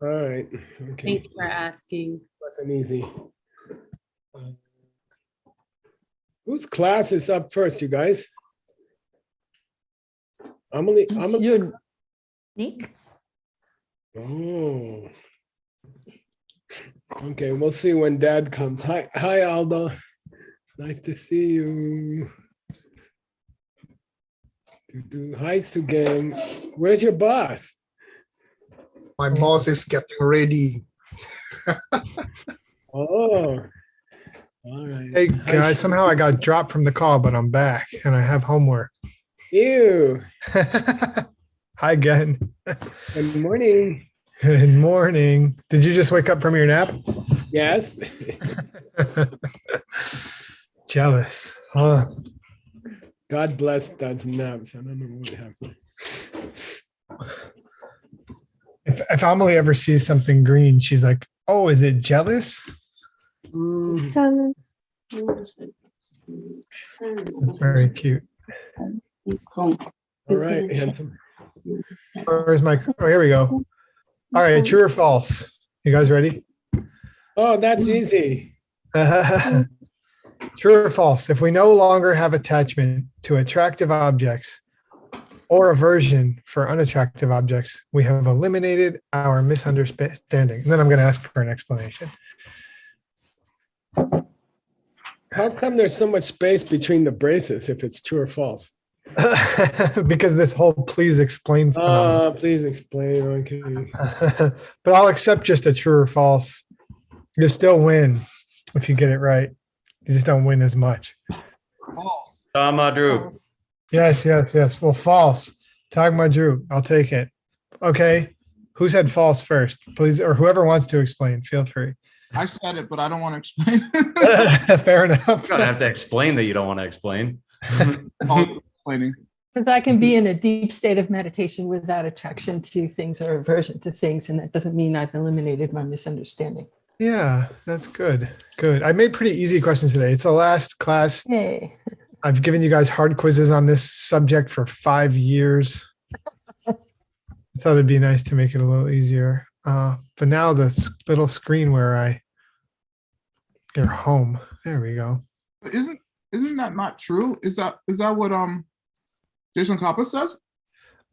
All right. Okay. Thank you for asking. Wasn't easy. Whose class is up first, you guys? Emily. You're Nick? Oh. Okay, we'll see when Dad comes. Hi, Aldo. Nice to see you. Hi, Sugang. Where's your boss? My boss is getting ready. Oh. All right. Hey Hi, guys, somehow I got dropped from the call, but I'm back and I have homework. Ew. Hi again. Good morning. Good morning. Did you just wake up from your nap? Yes. Jealous. Huh? God bless Dad's naps. I don't know what happened. If Amelie ever sees something green, she's like, oh, is it jealous? Mm, That's very cute. all right, handsome. Where's my, oh, here we go. All right, true or false? You guys ready? Oh, that's easy. True or false? If we no longer have attachment to attractive objects or aversion for unattractive objects, we have eliminated our misunderstanding. And then I'm going to ask for an explanation. How come there's so much space between the braces if it's true or false? Because this whole please explain phenomenon. Please explain. Okay. But I'll accept just a true or false. You still win if you get it right. You just don't win as much. False. Drew. Yes. Well, false. Tag my Drew. I'll take it. Okay. Who said false first? Please, or whoever wants to explain, feel free. I said it, but I don't want to explain. Fair enough. You don't have to explain that you don't want to explain. I'll explaining. Because I can be in a deep state of meditation without attraction to things or aversion to things. And that doesn't mean I've eliminated my misunderstanding. Yeah, that's good. Good. I made pretty easy questions today. It's the last class. Yay. I've given you guys hard quizzes on this subject for 5 years. I thought it'd be nice to make it a little easier. But now this little screen where I get home. There we go. But isn't that not true? Is that what Jason Kappa says?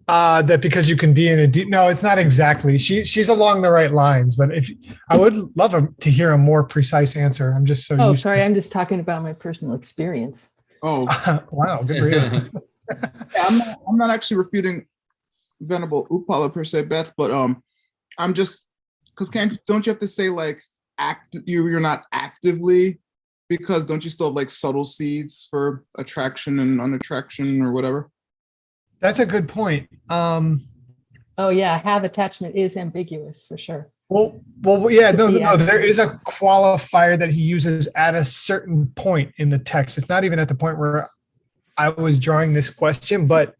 That because you can be in a deep. No, it's not exactly. She's along the right lines. But if I would love to hear a more precise answer. I'm just so. Oh, used sorry. I'm just talking about my personal experience. Oh, wow, good for you. yeah, I'm not actually refuting Venerable Upala per se, Beth, but I'm just because don't you have to say like you're not actively, because don't you still have like subtle seeds for attraction and unattraction or whatever? That's a good point. Oh yeah, have attachment is ambiguous for sure. Well, yeah, no. There is a qualifier that he uses at a certain point in the text. It's not even at the point where I was drawing this question, but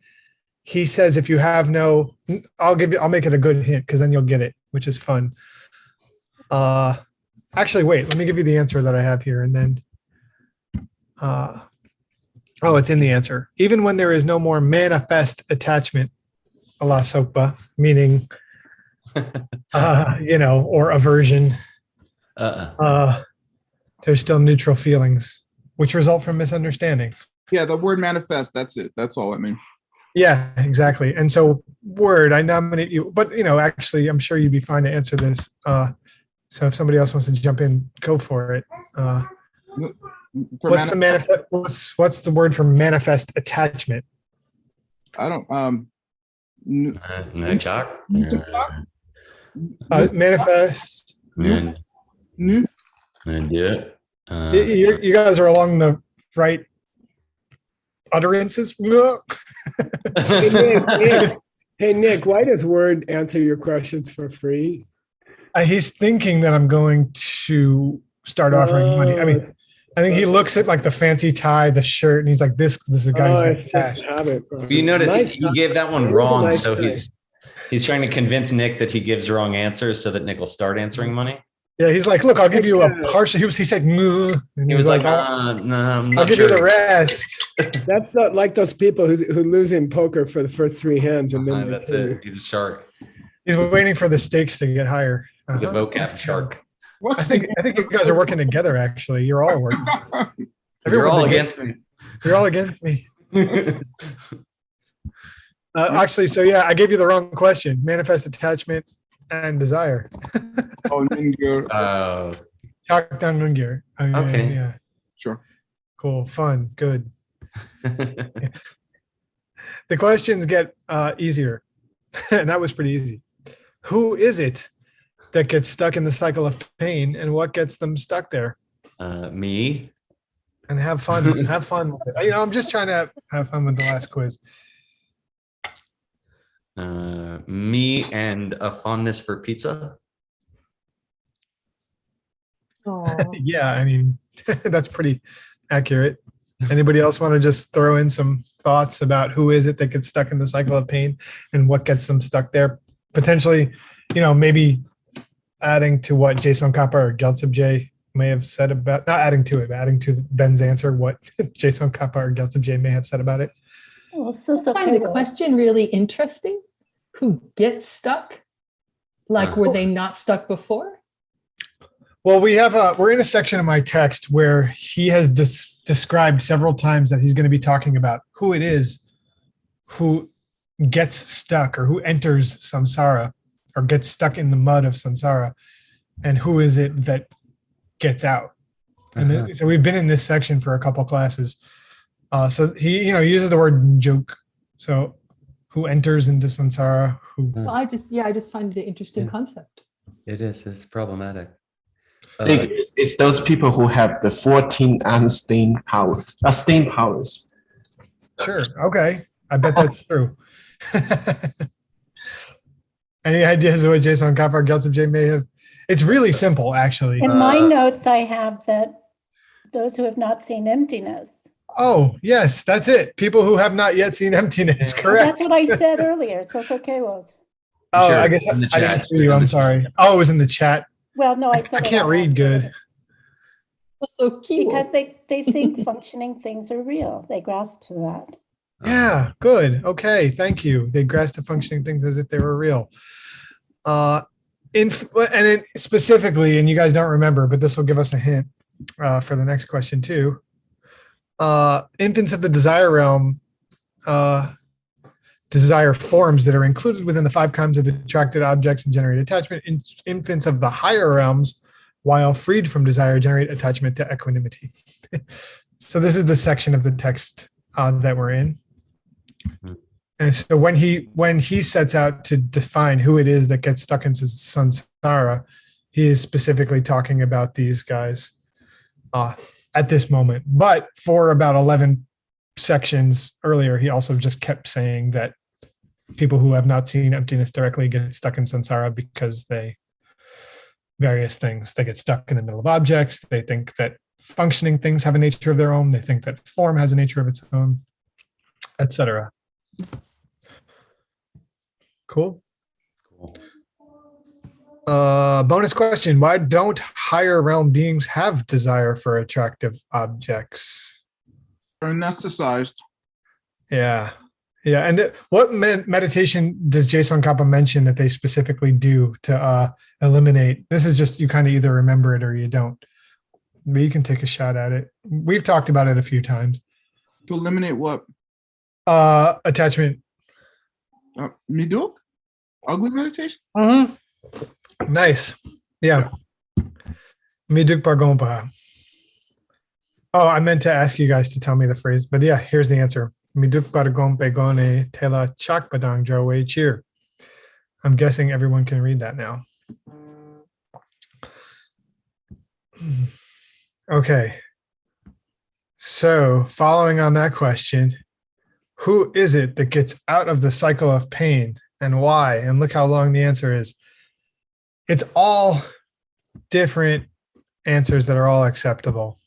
he says if you have no, I'll make it a good hint because then you'll get it, which is fun. Actually, wait, let me give you the answer that I have here, and then. It's in the answer. Even when there is no more manifest attachment, ala sopa, meaning, or aversion, there's still neutral feelings, which result from misunderstanding. Yeah, the word manifest, that's it. That's all I mean. Yeah, exactly. And so word, I nominate you, but actually I'm sure you'd be fine to answer this. So if somebody else wants to jump in, go for it. What's the word for manifest attachment? I don't manifest. Nu. You guys are along the right utterances. Hey Nick, why does Word answer your questions for free? He's thinking that I'm going to start offering money. I mean, I think he looks at like the fancy tie, the shirt, and he's like, "This is a guy who's got cash." You notice he gave that one wrong, nice so tie. he's trying to convince Nick that he gives wrong answers so that Nick will start answering money. Yeah, he's like, "Look, I'll give you a partial." He said, "No," and He was like, "No, I'm not I'll give sure. you the rest." That's not like those people who lose in poker for the first three hands and then That's it. He's a shark. He's waiting for the stakes to get higher. The Uh-huh. vocab shark. I What's think you guys are working together. Actually, you're all working. You're Everyone's all against me. You're all against me. Actually, so yeah, I gave you the wrong question. Manifest attachment and desire. Oh, Ninger. Chak down Nungir. Okay. Yeah. Sure. Cool. Fun. Good. The questions get easier. And that was pretty easy. Who is it that gets stuck in the cycle of pain, and what gets them stuck there? Me. And have fun. Have fun with it. I'm just trying to have fun with the last quiz. Me and a fondness for pizza. Aw. Yeah, I mean, that's pretty accurate. Anybody else want to just throw in some thoughts about who is it that gets stuck in the cycle of pain and what gets them stuck there? Potentially, maybe adding to what Jason Kappa or Geltsib J may have said about, not adding to it, but adding to Ben's answer, what Jason Kappa or Geltsib J may have said about it. Well, so I find the question really interesting. Who gets stuck? Like, were they not stuck before? Well, we're in a section of my text where he has described several times that he's going to be talking about who it is who gets stuck or who enters samsara or gets stuck in the mud of samsara, and who is it that gets out. And then, so we've been in this section for a couple classes. So he, uses the word joke. So who enters into samsara? Well, I just find it an interesting concept. It is. It's problematic. I think it's those people who have the 14 unstained powers. Stained powers. Sure. Okay. I bet that's true. Any ideas of what Jason Kappa or Geltsib J may have? It's really simple, actually. in my notes, I have that those who have not seen emptiness. Oh, yes, that's it. People who have not yet seen emptiness. Well, Correct. that's what I said earlier. So it's okay, Rose. Oh, Sure, I guess in the I didn't chat. hear you. I'm sorry. Oh, it was in the chat. Well, no, I said I it can't out read loud. good. So cute. Because they think functioning things are real. They grasp to that. Yeah, good. Okay, thank you. They grasp the functioning things as if they were real. Specifically, and you guys don't remember, but this will give us a hint for the next question too. Infants of the desire realm desire forms that are included within the 5 kinds of attracted objects and generate attachment. Infants of the higher realms, while freed from desire, generate attachment to equanimity. So this is the section of the text that we're in. And so when he sets out to define who it is that gets stuck into samsara, he is specifically talking about these guys at this moment. But for about 11 sections earlier, he also just kept saying that people who have not seen emptiness directly get stuck in samsara because various things. They get stuck in the middle of objects. They think that functioning things have a nature of their own. They think that form has a nature of its own, etc. Cool. Bonus question. Why don't higher realm beings have desire for attractive objects? Are anesthetized. Yeah. And what meditation does Jason Kappa mention that they specifically do to eliminate? This is just, you kind of either remember it or you don't. But you can take a shot at it. We've talked about it a few times. To eliminate what? Attachment. Miduk? Ugly meditation? Nice. Yeah. Miduk Bargompa. Oh, I meant to ask you guys to tell me the phrase, but yeah, here's the answer. Miduk Bargompe Gone Tela Chakpadang Jarwe Cheer. I'm guessing everyone can read that now. Okay. So following on that question, who is it that gets out of the cycle of pain and why? And look how long the answer is. It's all different answers that are all acceptable.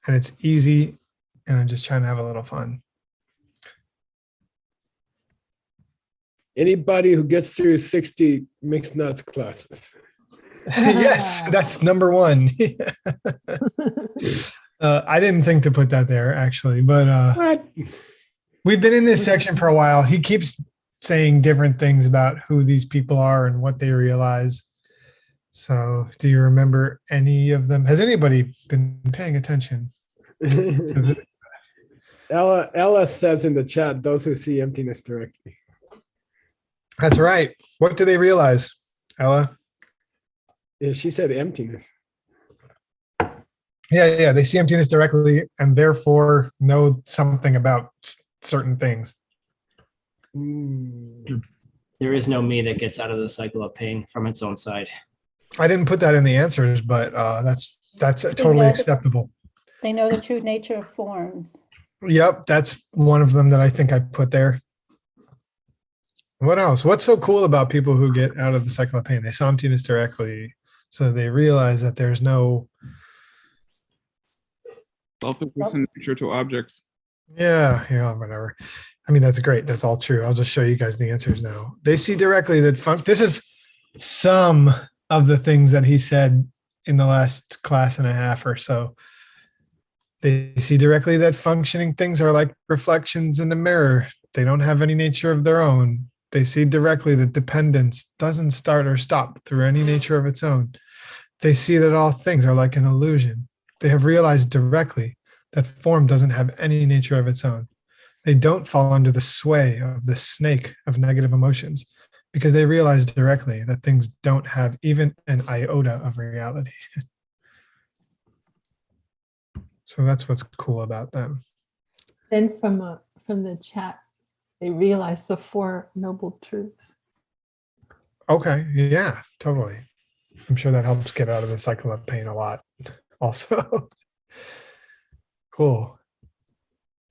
And it's easy. And I'm just trying to have a little fun. Anybody who gets through 60 mixed nuts classes. Yes, that's number 1. I didn't think to put that there actually, but What? we've been in this section for a while. He keeps saying different things about who these people are and what they realize. So, do you remember any of them? Has anybody been paying attention to this? Ella says in the chat, those who see emptiness directly. That's right. What do they realize, Ella? Yeah, she said emptiness. Yeah. They see emptiness directly and therefore know something about certain things. Mm. There is no me that gets out of the cycle of pain from its own side. I didn't put that in the answers, but that's totally know- acceptable. They know the true nature of forms. Yep, that's one of them that I think I put there. What else? What's so cool about people who get out of the cycle of pain? They saw emptiness directly, so they realize that there's no. Selfishness in nature to objects. Yeah, whatever. I mean, that's great. That's all true. I'll just show you guys the answers now. They see directly that this is some of the things that he said in the last class and a half or so. They see directly that functioning things are like reflections in the mirror. They don't have any nature of their own. They see directly that dependence doesn't start or stop through any nature of its own. They see that all things are like an illusion. They have realized directly that form doesn't have any nature of its own. They don't fall under the sway of the snake of negative emotions because they realize directly that things don't have even an iota of reality. So that's what's cool about them. Then from the chat, they realize the Four Noble Truths. Okay, yeah, totally. I'm sure that helps get out of the cycle of pain a lot also. Cool.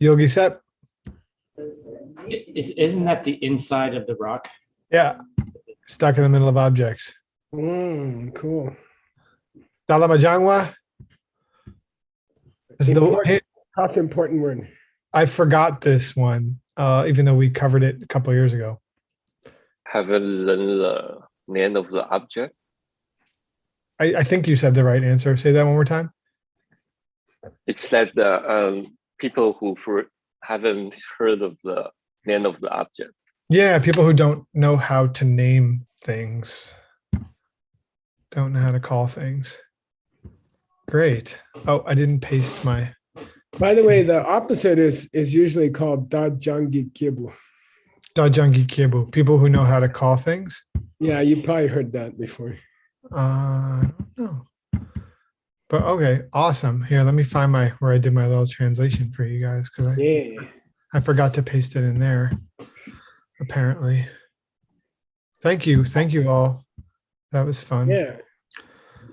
Yogi Sep? Isn't that the inside of the rock? Yeah, stuck in the middle of objects. Cool. Dalamajangwa? Is Tough, important word. I forgot this one, even though we covered it a couple of years ago. Haven't learned the name of the object. I think you said the right answer. Say that one more time. It said people who haven't heard of the name of the object. Yeah, people who don't know how to name things, don't know how to call things. Great. Oh, I didn't paste my. By the way, the opposite is usually called Dajangi Kibu. Dajangi Kibu, people who know how to call things. Yeah, you probably heard that before. I don't know. But okay, awesome. Here, let me find where I did my little translation for you guys because I forgot to paste it in there. Apparently. Thank you all. That was fun. Yeah.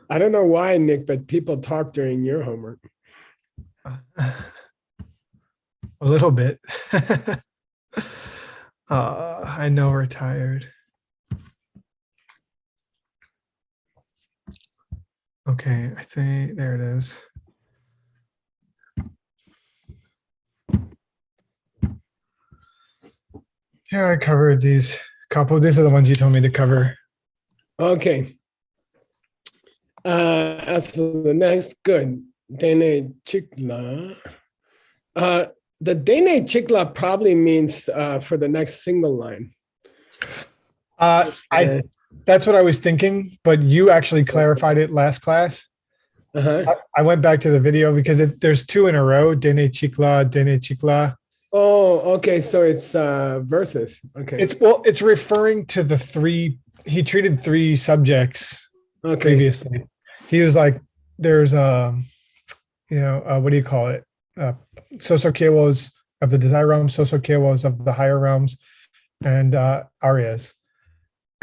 I don't know why, Nick, but people talk during your homework. A little bit. I know we're tired. Okay, I think there it is. Yeah, I covered these couple. These are the ones you told me to cover. Okay. As for the next, good. Dene Chikla. The Dene Chikla probably means for the next single line. That's what I was thinking, but you actually clarified it last class. Uh-huh. I went back to the video because there's two in a row, Dene Chikla, Dene Chikla. Oh, okay. So it's verses. Okay. It's referring to the three. He treated three subjects previously. He was like, there's what do you call it? Sosokewos of the desire realms, Sosokewos of the higher realms, and Aryas.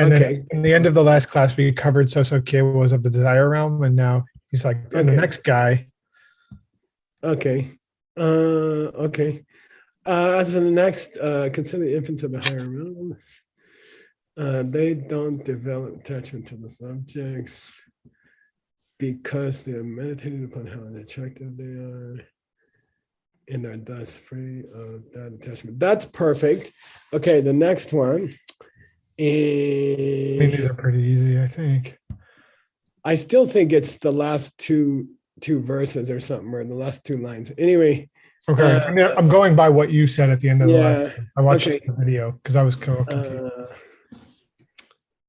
And then in the end of the last class, we covered Sosokewos of the desire realm, and now he's like, and the next guy. Okay. Okay. As for the next, consider the infants of the higher realms. They don't develop attachment to the subjects because they're meditating upon how attractive they are and are thus free of that attachment. That's perfect. Okay, the next one. I mean, these are pretty easy, I think. I still think it's the last two verses or something, or the last two lines. Anyway, Okay. I mean, I'm going by what you said at the end of the last. Yeah. I watched Okay. the video because I was kind of confused.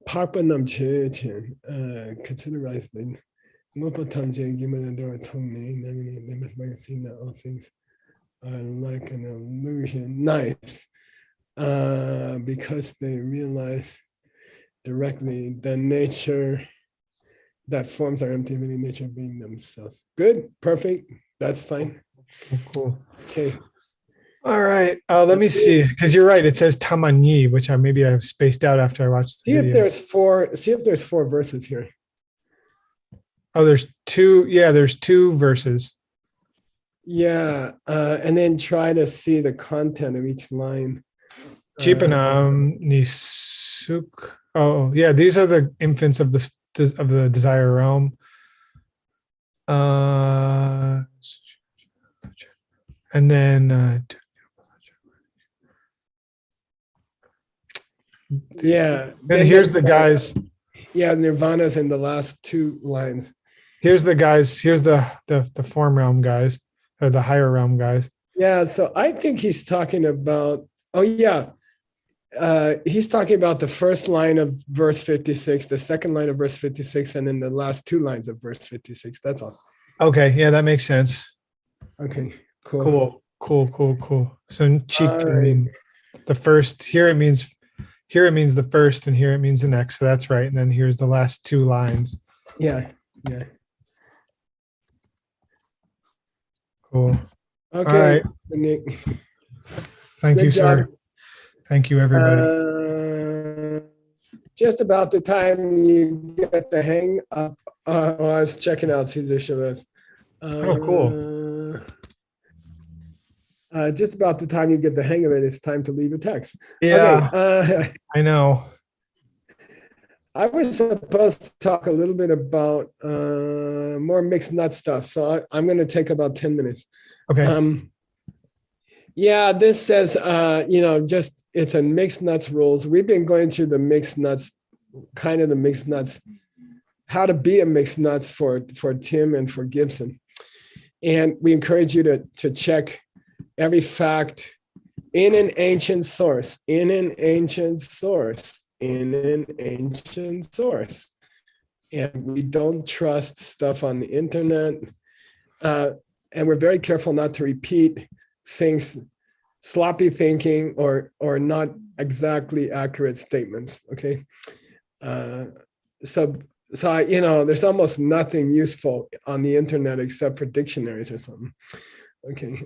Papa Nam Che Chen, consider rice bin. Mopo Tamje, given the door told me, they must be seen that all things are like an illusion. Nice. Because they realize directly the nature that forms our empty very nature being themselves. Good, perfect. That's fine. Cool. Okay. All right. Let me see, because you're right. It says Tamanyi, which maybe I've spaced out after I watched the See if video. there's four. See if there's four verses here. Oh, there's two. Yeah, there's two verses. Yeah, and then try to see the content of each line. Chipanam Nisuk. Oh, yeah. These are the infants of the desire realm. And then Yeah. then here's the guys. Yeah, Nirvana's in the last two lines. Here's the guys. Here's the form realm guys, or the higher realm guys. Yeah, so I think he's talking about. Oh yeah, he's talking about the first line of verse 56, the second line of verse 56, and then the last two lines of verse 56. That's all. Okay, yeah, that makes sense. Okay, cool. Cool. So cheek, All I right. mean, the first here it means the first, and here it means the next. So that's right. And then here's the last two lines. Yeah. Cool. Okay. All right. Nick. Thank Good you, sir. job. Thank you, everybody. Just about the time you get the hang of, I was checking out Caesar Chavez. Cool. Just about the time you get the hang of it, it's time to leave a text. Yeah, Okay, I know. I was supposed to talk a little bit about more mixed nut stuff, so I'm going to take about 10 minutes. Okay. Yeah, this says, just it's a mixed nuts rules. We've been going through the mixed nuts, how to be a mixed nuts for Tim and for Gibson. And we encourage you to check every fact in an ancient source. And we don't trust stuff on the internet. And we're very careful not to repeat things, sloppy thinking or not exactly accurate statements. Okay. So there's almost nothing useful on the internet except for dictionaries or something. Okay.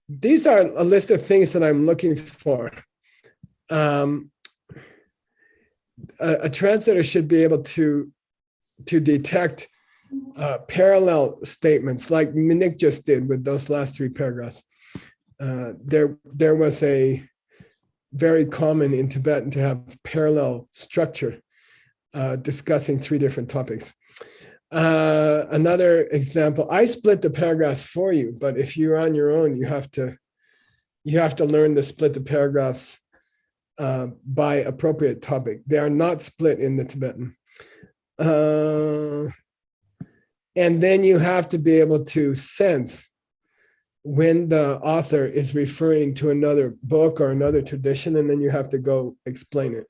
These are a list of things that I'm looking for. A translator should be able to detect parallel statements like Nick just did with those last three paragraphs. There was a very common in Tibetan to have parallel structure discussing three different topics. Another example, I split the paragraphs for you, but if you're on your own, you have to learn to split the paragraphs by appropriate topic. They are not split in the Tibetan. And then you have to be able to sense when the author is referring to another book or another tradition, and then you have to go explain it.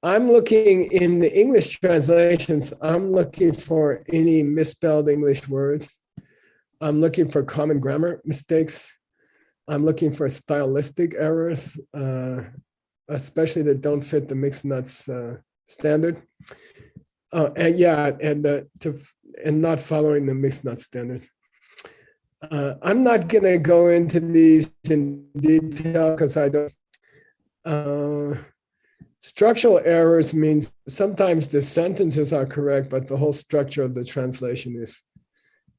I'm looking in the English translations, I'm looking for any misspelled English words. I'm looking for common grammar mistakes. I'm looking for stylistic errors, especially that don't fit the mixed nuts standard. And not following the mixed nut standards. I'm not going to go into these in detail because I don't. Structural errors means sometimes the sentences are correct, but the whole structure of the translation is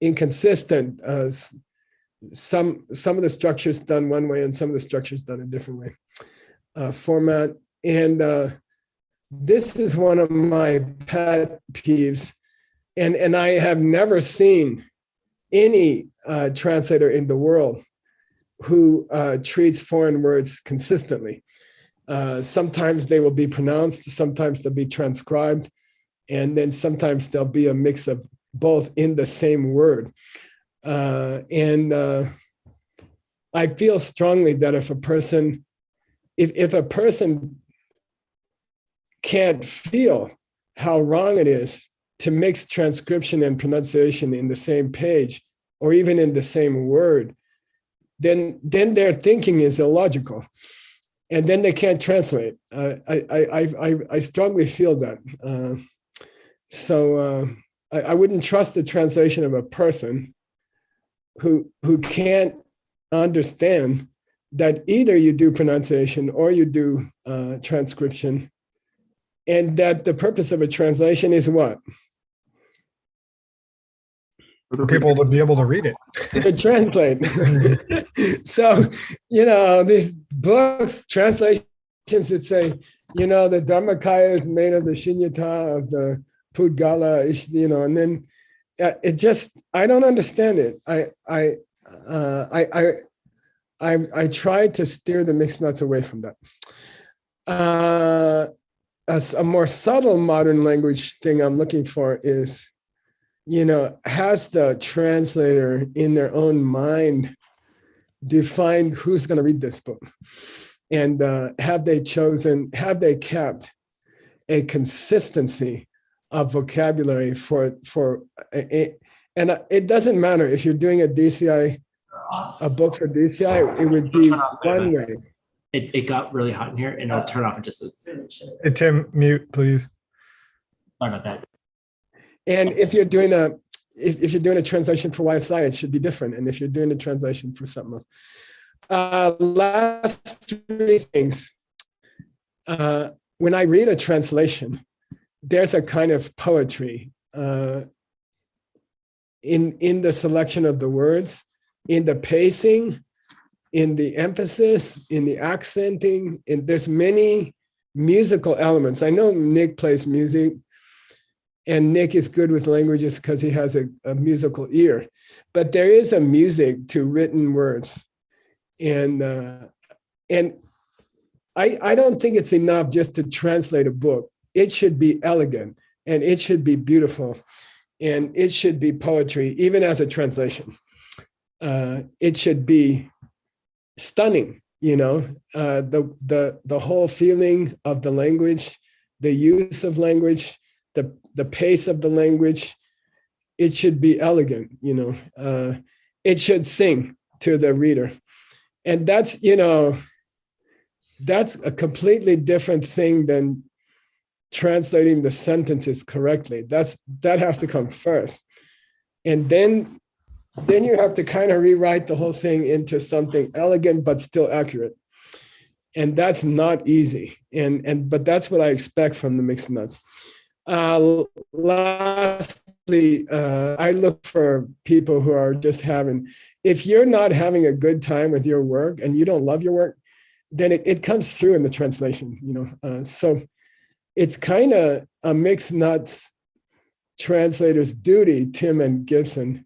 inconsistent. Some of the structures done one way and some of the structures done a different way. Format and this is one of my pet peeves, and I have never seen any translator in the world who treats foreign words consistently. Sometimes they will be pronounced, sometimes they'll be transcribed, and then sometimes there'll be a mix of both in the same word. And I feel strongly that if a person can't feel how wrong it is to mix transcription and pronunciation in the same page or even in the same word, then their thinking is illogical, and then they can't translate. I strongly feel that. So I wouldn't trust the translation of a person who can't understand that either you do pronunciation or you do transcription, and that the purpose of a translation is what? For people to be able to read it. To translate. So, these books, translations that say, the Dharmakaya is made of the Shinyata of the Pudgala, and then it just, I don't understand it. I try to steer the mixed nuts away from that. A more subtle modern language thing I'm looking for is, has the translator in their own mind defined who's going to read this book? And have they kept a consistency of vocabulary for it? And it doesn't matter if you're doing a DCI, a book for DCI, it would be one way. It got really hot in here, and I'll turn off in just a Hey, Tim, mute, please. Sorry about that. And if you're doing a translation for YSI, it should be different. And if you're doing a translation for something else. Last three things. When I read a translation, there's a kind of poetry in the selection of the words, in the pacing, in the emphasis, in the accenting, and there's many musical elements. I know Nick plays music, and Nick is good with languages because he has a musical ear, but there is a music to written words. And I don't think it's enough just to translate a book. It should be elegant, and it should be beautiful, and it should be poetry, even as a translation. It should be stunning, the whole feeling of the language, the use of language, the pace of the language. It should be elegant, it should sing to the reader. And that's a completely different thing than translating the sentences correctly. That has to come first. And then you have to kind of rewrite the whole thing into something elegant but still accurate. And that's not easy. But that's what I expect from the mixed nuts. Lastly, I look for people who are just if you're not having a good time with your work and you don't love your work, then it comes through in the translation, so it's kind of a mixed nuts translator's duty, Tim and Gibson,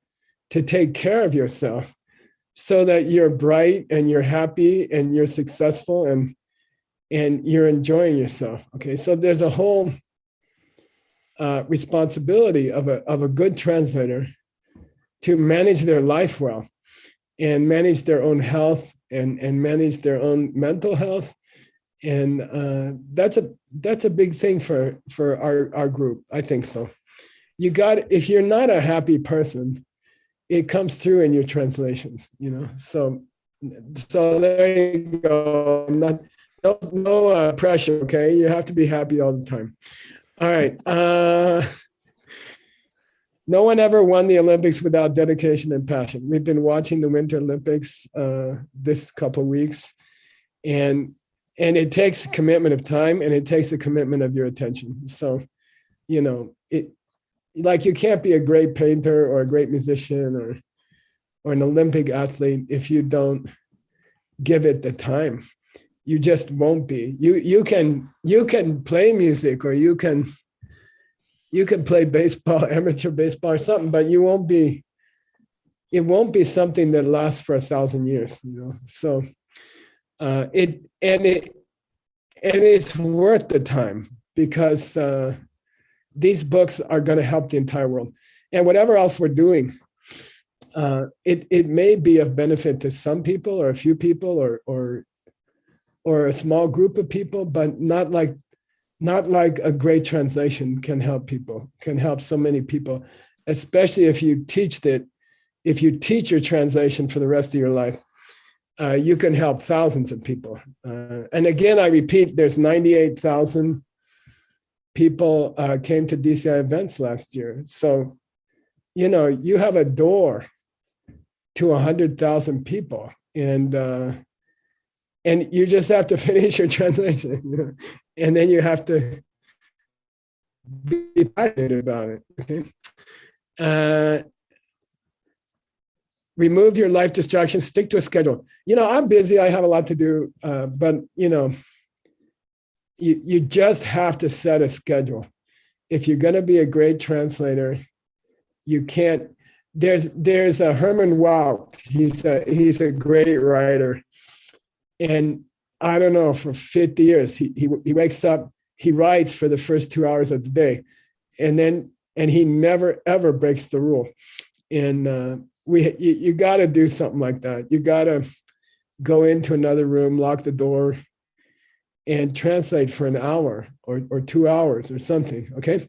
to take care of yourself so that you're bright and you're happy and you're successful and you're enjoying yourself. Okay, so there's a whole responsibility of a good translator to manage their life well and manage their own health and manage their own mental health. And that's a big thing for our group. I think so. If you're not a happy person, it comes through in your translations, so there you go. No pressure. Okay. You have to be happy all the time. All right. No one ever won the Olympics without dedication and passion. We've been watching the Winter Olympics this couple of weeks, and it takes a commitment of time, and it takes a commitment of your attention. So, you can't be a great painter or a great musician or an Olympic athlete if you don't give it the time. You just won't be. You can play music, or you can play baseball, amateur baseball or something, but it won't be something that lasts for 1,000 years, So it's worth the time, because these books are going to help the entire world. and whatever else we're doing, it may be of benefit to some people or a few people or a small group of people, but not like a great translation can help people, can help so many people, especially if you teach your translation for the rest of your life. You can help thousands of people. And again, I repeat, there's 98,000 people came to DCI events last year. So, you have a door to 100,000 people, and you just have to finish your translation, and then you have to be passionate about it. Okay. Remove your life distractions, stick to a schedule. I'm busy, I have a lot to do, but you just have to set a schedule. If you're going to be a great translator, you can't. There's a Herman Wout. He's a great writer, and I don't know, for 50 years he wakes up, he writes for the first 2 hours of the day, and he never ever breaks the rule. And you got to do something like that. You got to go into another room, lock the door, and translate for an hour or 2 hours or something. Okay.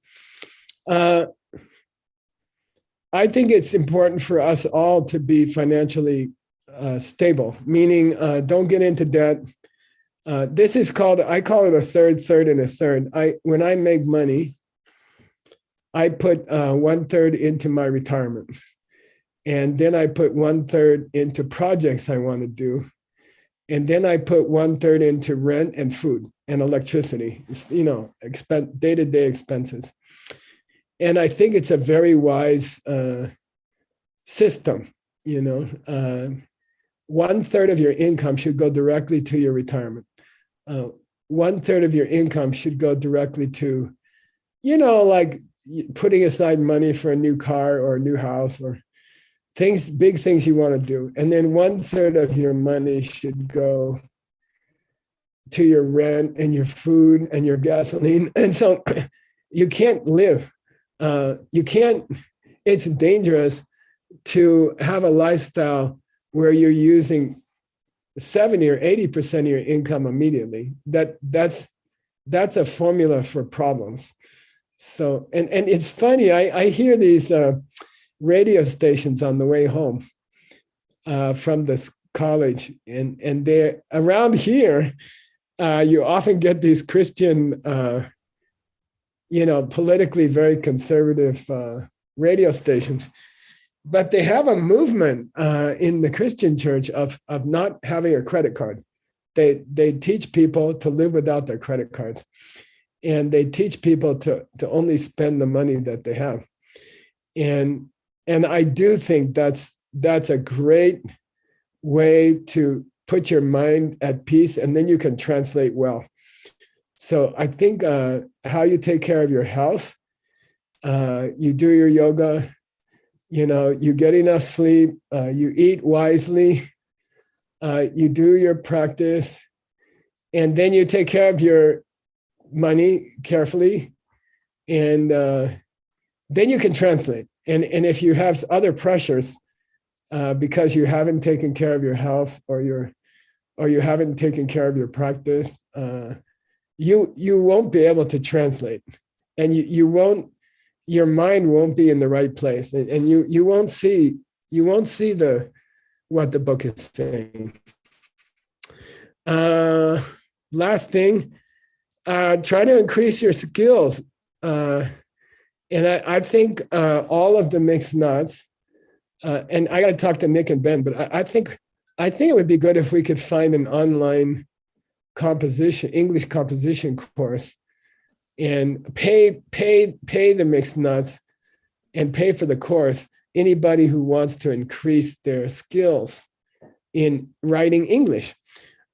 I think it's important for us all to be financially stable, meaning don't get into debt. This is I call it a third, and a third. When I make money, I put 1/3 into my retirement. And then I put 1/3 into projects I want to do. And then I put 1/3 into rent and food and electricity, day-to-day expenses. And I think it's a very wise system. 1/3 of your income should go directly to your retirement. 1/3 of your income should go directly to, like putting aside money for a new car or a new house or big things you want to do. And then 1/3 of your money should go to your rent and your food and your gasoline. And so you can't live. It's dangerous to have a lifestyle where you're using 70 or 80% of your income immediately. That's a formula for problems. So, and it's funny, I hear these radio stations on the way home from this college, and they're around here. You often get these Christian, politically very conservative radio stations, but they have a movement in the Christian church of not having a credit card. They teach people to live without their credit cards, and they teach people to only spend the money that they have. And I do think that's a great way to put your mind at peace, and then you can translate well. So I think how you take care of your health, you do your yoga, you get enough sleep, you eat wisely, you do your practice, and then you take care of your money carefully, and then you can translate. And if you have other pressures because you haven't taken care of your health or you haven't taken care of your practice, you won't be able to translate, and your mind won't be in the right place, and you won't see what the book is saying. Last thing, try to increase your skills. And I think all of the mixed nuts, and I got to talk to Nick and Ben, but I think it would be good if we could find an online English composition course, and pay the mixed nuts and pay for the course. Anybody who wants to increase their skills in writing English,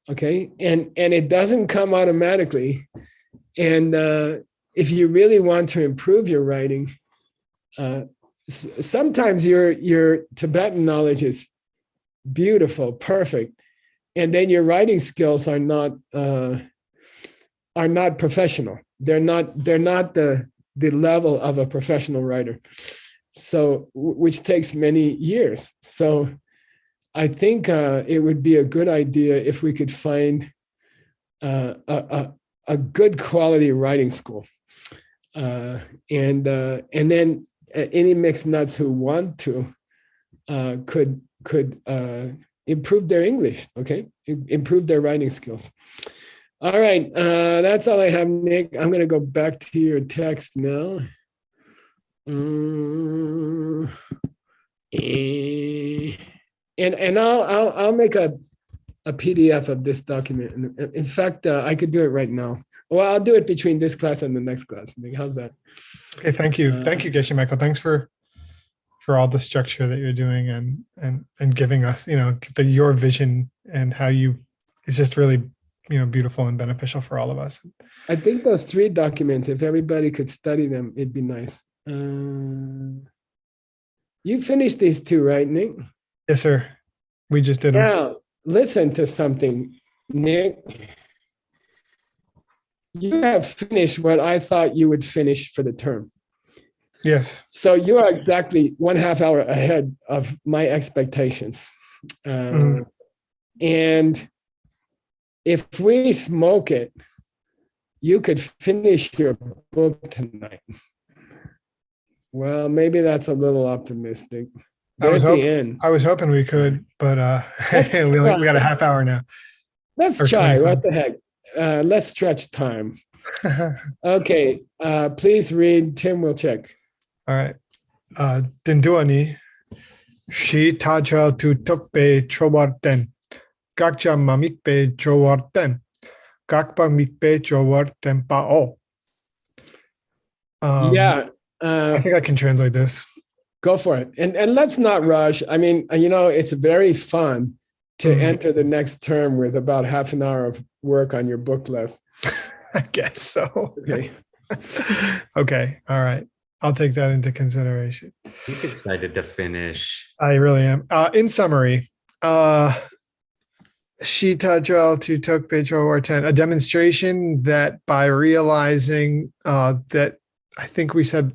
okay? And it doesn't come automatically. And if you really want to improve your writing, sometimes your Tibetan knowledge is beautiful, perfect, and then your writing skills are not professional. They're not the level of a professional writer. So, which takes many years. So I think it would be a good idea if we could find a good quality writing school. And then any mixed nuts who want to could improve their English, okay? Improve their writing skills. All right, that's all I have, Nick. I'm gonna go back to your text now. And I'll make a PDF of this document. In fact, I could do it right now. Well, I'll do it between this class and the next class. Nick, how's that? Okay, thank you. Thank you, Geshe Michael. Thanks for all the structure that you're doing and giving us, your vision and how it's just really, beautiful and beneficial for all of us. I think those 3 documents, if everybody could study them, it'd be nice. You finished these 2, right, Nick? Yes, sir. We just did them. Now, listen to something, Nick. You have finished what I thought you would finish for the term. Yes. So you are exactly 1/2 hour ahead of my expectations. And if we smoke it, you could finish your book tonight. Well, maybe that's a little optimistic. There's the end. I was hoping we could, but we got a 1/2 hour now. Let's try. What the heck? Let's stretch time. Okay. Please read. Tim will check. All right. Dinduani, shi tajal tu tokpe chowarten, gakja mamikpe chowarten, gakpa mikpe chowarten pao. Yeah. I think I can translate this. Go for it. And let's not rush. I mean, it's very fun to enter the next term with about 1/2 hour of work on your book left. I guess so. Okay. Okay. All right. I'll take that into consideration. He's excited to finish. I really am. In summary, Shita Jal to Tok Petro or 10, a demonstration that by realizing that I think we said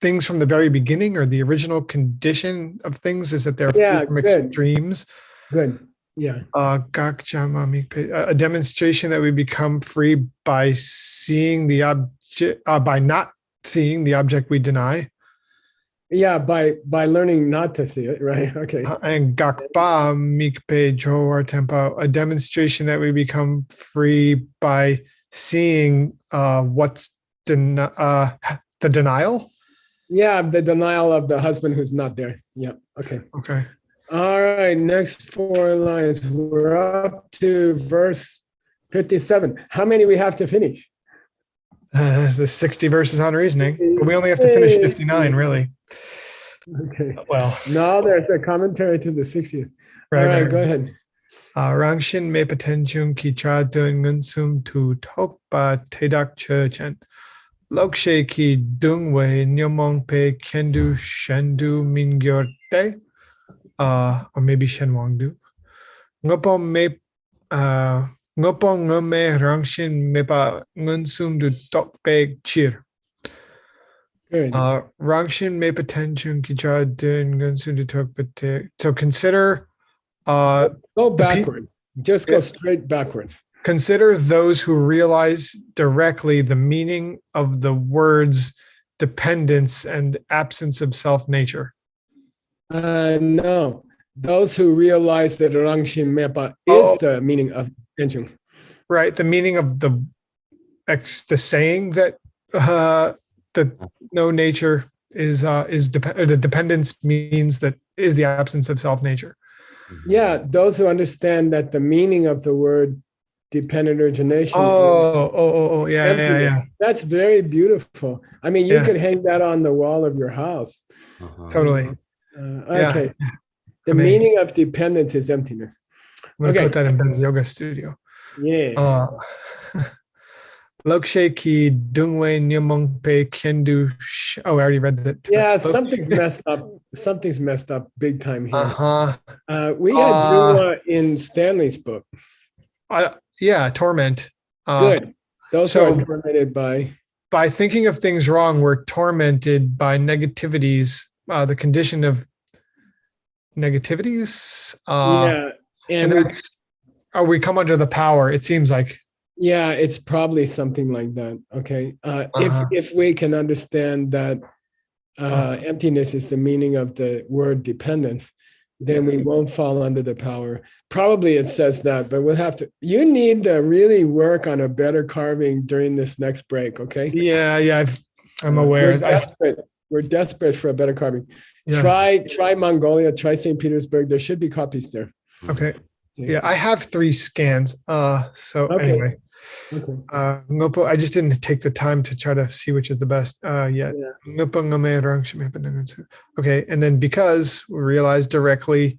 things from the very beginning or the original condition of things is that they're from extremes. Good. Yeah. A demonstration that we become free by seeing the object, by not seeing the object we deny. Yeah, by learning not to see it, right? Okay. And gakpa mikpe joar tempo, a demonstration that we become free by seeing what's the denial. Yeah, the denial of the husband who's not there. Yeah. Okay. Okay. All right. Next 4 lines. We're up to verse 57. How many we have to finish? The 60 verses on reasoning, but we only have to finish 59, really. Okay. Well, no, there's a commentary to the 60th. Right, all right, right. Go ahead. Rangshin me patenchung ki cha dung sum tu tokpa tedak churchen. Lokshe ki dungwe nyomong pe kendu shendu mingyorte. Or maybe shenwangdu. Ngopong me ngopong ngome rangshin me pa ngunsum du tokpe chir. Good. Rangshin me patenchung ki cha dung ngunsum du tokpe. So consider go backwards. Just go straight backwards. Consider those who realize directly the meaning of the words dependence and absence of self-nature. No, those who realize that Rangshin Mepa is the meaning of Genjung. Right, the meaning of the saying that the no nature is the dependence means that is the absence of self-nature. Yeah, those who understand that the meaning of the word dependent origination. Yeah. That's very beautiful. I mean, you could hang that on the wall of your house. Totally. Okay. The meaning of dependence is emptiness. I'm going to put that in Ben's yoga studio. Yeah. Lokshe ki dungwe nyamong pe kendu. I already read that. Yeah, something's messed up. Something's messed up big time here. We had Dua in Stanley's book. Torment. Good. Those are tormented by thinking of things wrong, we're tormented by negativities the condition of negativities. Yeah. And that's, we come under the power, it seems like. Yeah, it's probably something like that. Okay. Uh-huh. If we can understand that emptiness is the meaning of the word dependence, then we won't fall under the power. Probably it says that, but we'll have to, you need to really work on a better carving during this next break. Okay. Yeah, I'm aware. We're desperate for a better carving. Yeah. Try Mongolia, try St. Petersburg. There should be copies there. Okay. Yeah, I have 3 scans. Anyway. Okay. Ngopo, I just didn't take the time to try to see which is the best yet. Ngopo ngame rang shime penangan. Okay, and then because we realize directly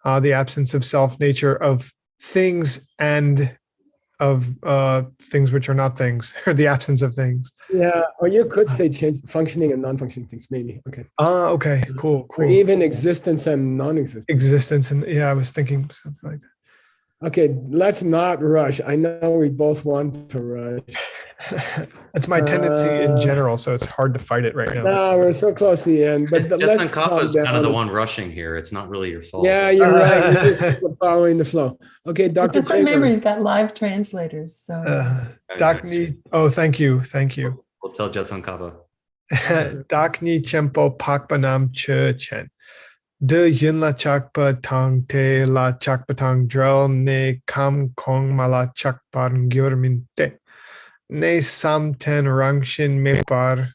the absence of self nature of things and of things which are not things, or the absence of things. Yeah, or you could say change functioning and non-functioning things, maybe. Okay. Okay, cool. Or even existence and non-existence. Existence, and I was thinking something like that. Okay, let's not rush. I know we both want to rush. That's my tendency in general, so it's hard to fight it right now. No, we're so close to the end. But let's Kappa is kind of the one rushing here. It's not really your fault. Yeah, you're right. You're following the flow. Okay, Dr. Just remember, you've got live translators. So Dakni, thank you. We'll tell Jetson Kappa. Dakni Chempo Pakpanam Chen. De yin la chakpa tang te la chakpa tang drel ne kam kong mala chakpar gyurminte. Ne sam ten rangshin me par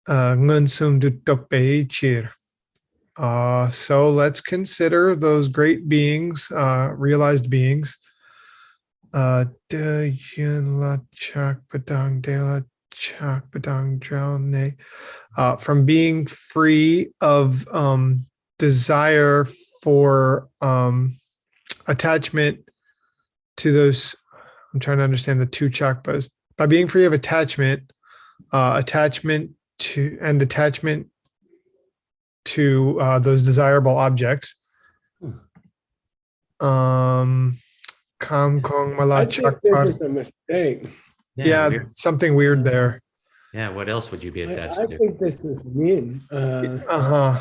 ngun sum du tope chir. So let's consider those great beings, realized beings. De yin la chakpa tang de la chakpa tang drel ne. From being free of desire for attachment to those. I'm trying to understand the 2 chakras. By being free of attachment to those desirable objects. Kam kong mala I think this is a mistake. Yeah, something weird there. Yeah, what else would you be attached I to? think this is mean. Now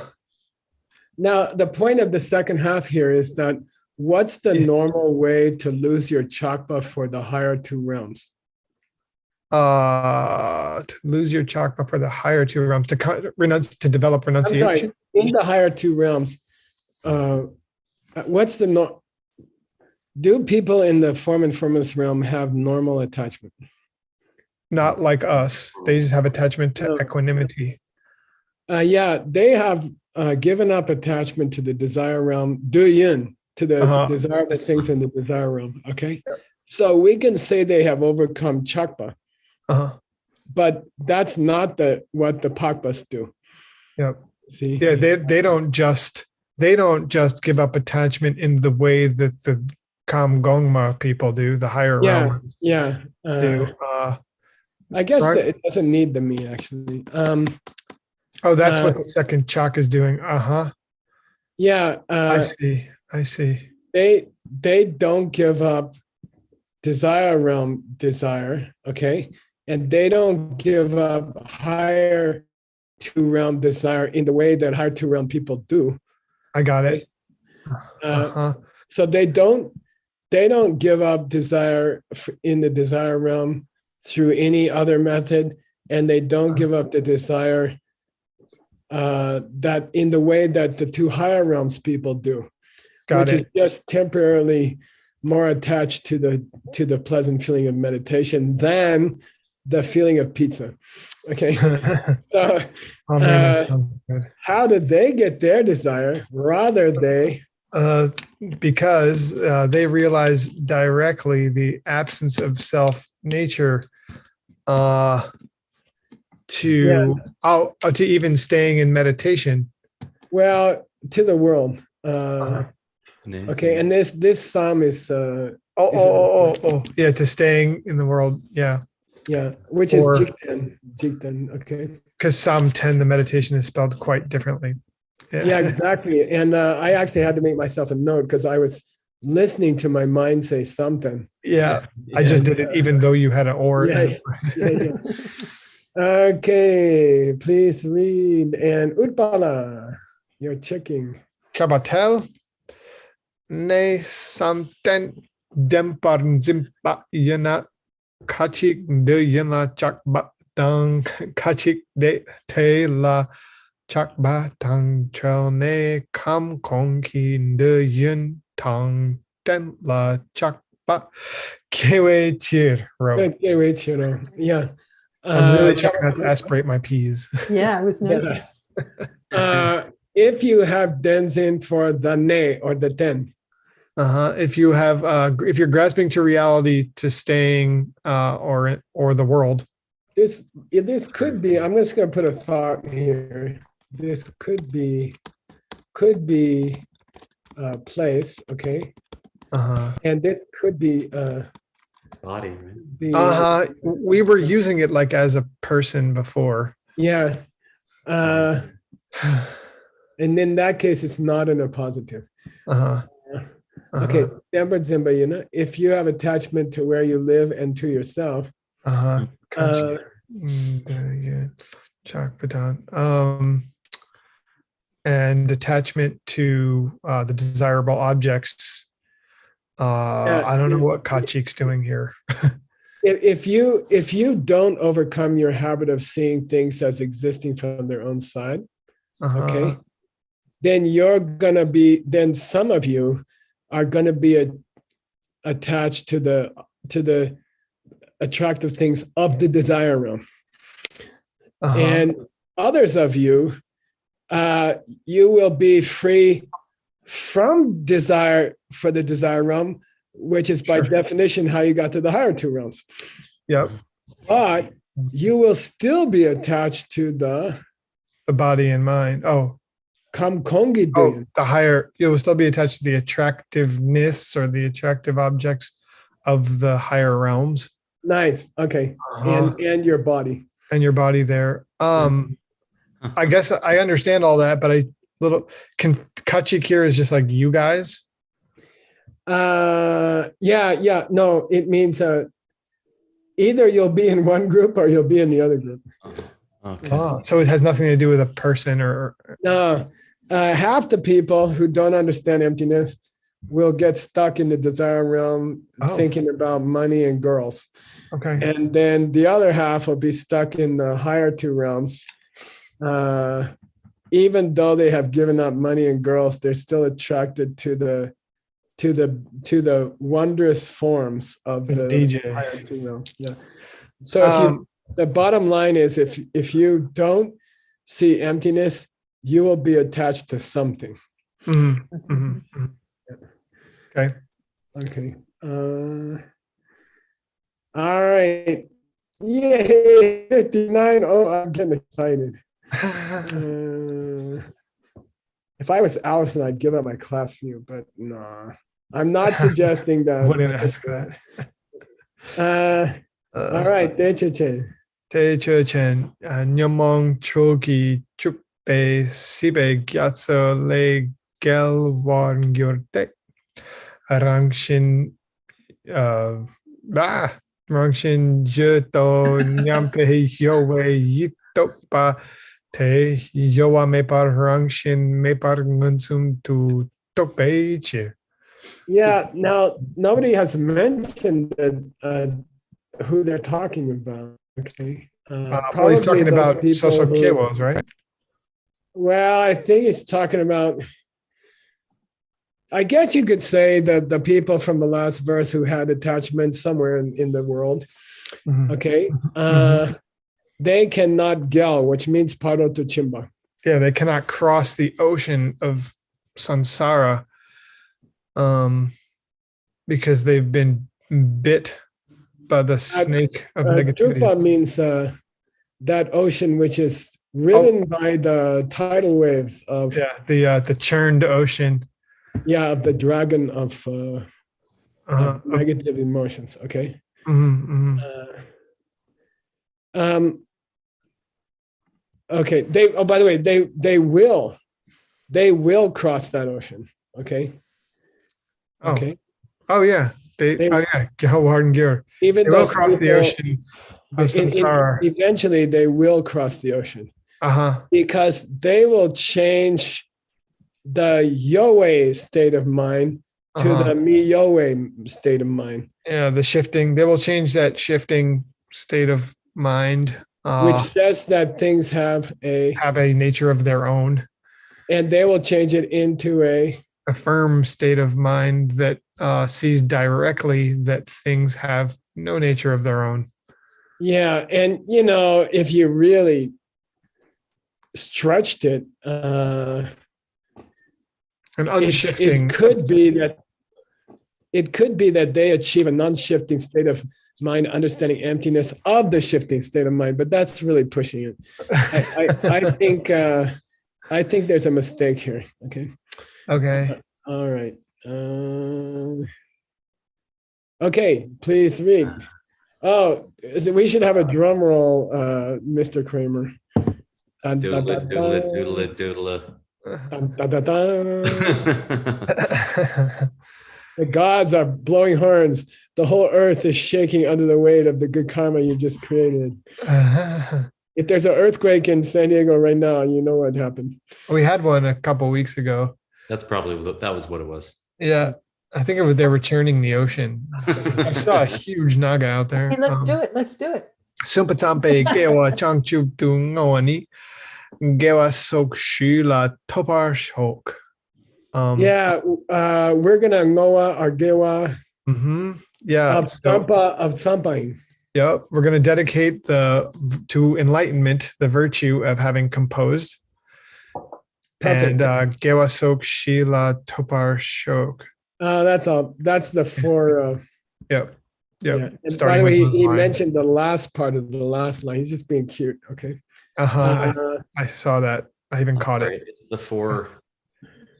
the point of the second half here is that what's the normal way to lose your chakra for the higher 2 realms? To lose your chakra for the higher 2 realms, to develop renunciation. I'm sorry, in the higher 2 realms, what's the do people in the form and formless realm have normal attachment? Not like us. They just have attachment to equanimity. Yeah, they have given up attachment to the desire realm, duyin, to the desirable things in the desire realm. Okay, so we can say they have overcome chakpa, but that's not what the pakpas do. Yep. See? Yeah, they don't just give up attachment in the way that the Kam Gongma people do, the higher realms. Yeah. Do. I guess it doesn't need the me actually. That's what the second chak is doing. Yeah. I see. They don't give up desire realm desire, okay? And they don't give up higher 2 realm desire in the way that higher 2 realm people do. I got it. So they don't give up desire in the desire realm through any other method, and they don't give up the desire that in the way that the 2 higher realms people do, which is just temporarily more attached to the pleasant feeling of meditation than the feeling of pizza. Okay, so that sounds good. How did they get their desire? Rather, because they realize directly the absence of self nature to even staying in meditation. Well, to the world. Okay, and this psalm is to staying in the world. Yeah, which is Jigten. Okay, because Psalm 10, the meditation is spelled quite differently. Yeah, exactly. And I actually had to make myself a note because I was listening to my mind say something. I just did it even though you had an or. Okay, please read. And Utpala, you're checking. Kabatel. Ne santen demparn zimpa yana kachik de yana chakba dang kachik de te la chakba tang chel ne kam kong ki de yin tang den la chakba kewe chir ro. Okay, wait, yeah. I'm really Um, trying not to aspirate my peas. Yeah, I was noticing. if you have denzin for the ne or the den, If you have, if you're grasping to reality, to staying, or the world. this could be, I'm just gonna put a thought here. This could be a place, okay? And this could be Body, right? be We were using it like as a person before. yeah. And in that case, it's not in a positive. Okay, Demba Zimba, you know, if you have attachment to where you live and to yourself, and attachment to the desirable objects. I don't know what Kachik's doing here. if you don't overcome your habit of seeing things as existing from their own side, okay, then then some of you are gonna be attached to the attractive things of the desire realm. And others of you, you will be free from desire for the desire realm, which is by definition how you got to the higher two realms. Yep. But you will still be attached to the body and mind. Kamkongi the higher, you will still be attached to the attractiveness or the attractive objects of the higher realms. Nice. Okay. And your body. And your body there. I guess I understand all that, but Kachik here is just like you guys. Yeah. No, it means either you'll be in one group or you'll be in the other group. Okay. So it has nothing to do with a person or no. Half the people who don't understand emptiness will get stuck in the desire realm thinking about money and girls. Okay. And then the other half will be stuck in the higher two realms. Even though they have given up money and girls, they're still attracted to the wondrous forms of the DJ. higher two realms. Yeah. So the bottom line is if you don't see emptiness, you will be attached to something. Okay. Okay. All right. Yay, 59. Oh, I'm getting excited. If I was Allison, I'd give up my class for you, but no, I'm not suggesting that. Wouldn't ask that. All right, Dechechen. Dechechen, Nyamong Chogi Chupe Sibe Gyatso Le Gelwan Gyurte Rangshin Rangshin Jeto Nyampe Yowe Yitopa Te Yowa Mepar Rangshin Mepar Ngunsum to Topeche. Yeah, now nobody has mentioned who they're talking about. Okay. Well, he's talking about Soso Kewos, right? Well, I think he's talking about, I guess you could say that the people from the last verse who had attachment somewhere in the world, okay, they cannot gel, which means paro to chimba. Yeah, they cannot cross the ocean of samsara because they've been bit by the snake of negativity. Drupa means that ocean which is ridden by the tidal waves of the churned ocean. Yeah, of the dragon of negative emotions. Okay. Okay. By the way, they will cross that ocean. Okay. Okay. Oh yeah. They Gear. Even they will cross the ocean of samsara. Eventually, they will cross the ocean Uh-huh. because they will change the Yoe state of mind to Uh-huh. the Miyoe state of mind, Yeah, they will change that shifting state of mind, which says that things have have a nature of their own, and they will change it into a firm state of mind that sees directly that things have no nature of their own. yeah. And, if you really stretched it, An unshifting. It could be that they achieve a non-shifting state of mind, understanding emptiness of the shifting state of mind, but that's really pushing it. I think there's a mistake here. Okay. Okay. All right. Okay, please read. Oh, we should have a drum roll, Mr. Kramer. Doodle it, doodle it, doodle it, doodle it. The gods are blowing horns. The whole earth is shaking under the weight of the good karma you just created. If there's an earthquake in San Diego right now, you know what happened. We had one a couple weeks ago. That was what it was. Yeah. I think they were churning the ocean. I saw a huge naga out there. Hey, let's do it. Let's do it. Sumpatampe gewa changchup tu ngawani gewa sok shila topar shok. Yeah, we're gonna Ngoa or Gewa Yeah. of Sampaing. Yep. We're gonna dedicate to enlightenment the virtue of having composed. Perfect. And gewa sok shila topar shok. That's all. That's the four. Yep. Yeah. And by the way, he mentioned the last part of the last line. He's just being cute. Okay. I saw that. I even caught it. The four.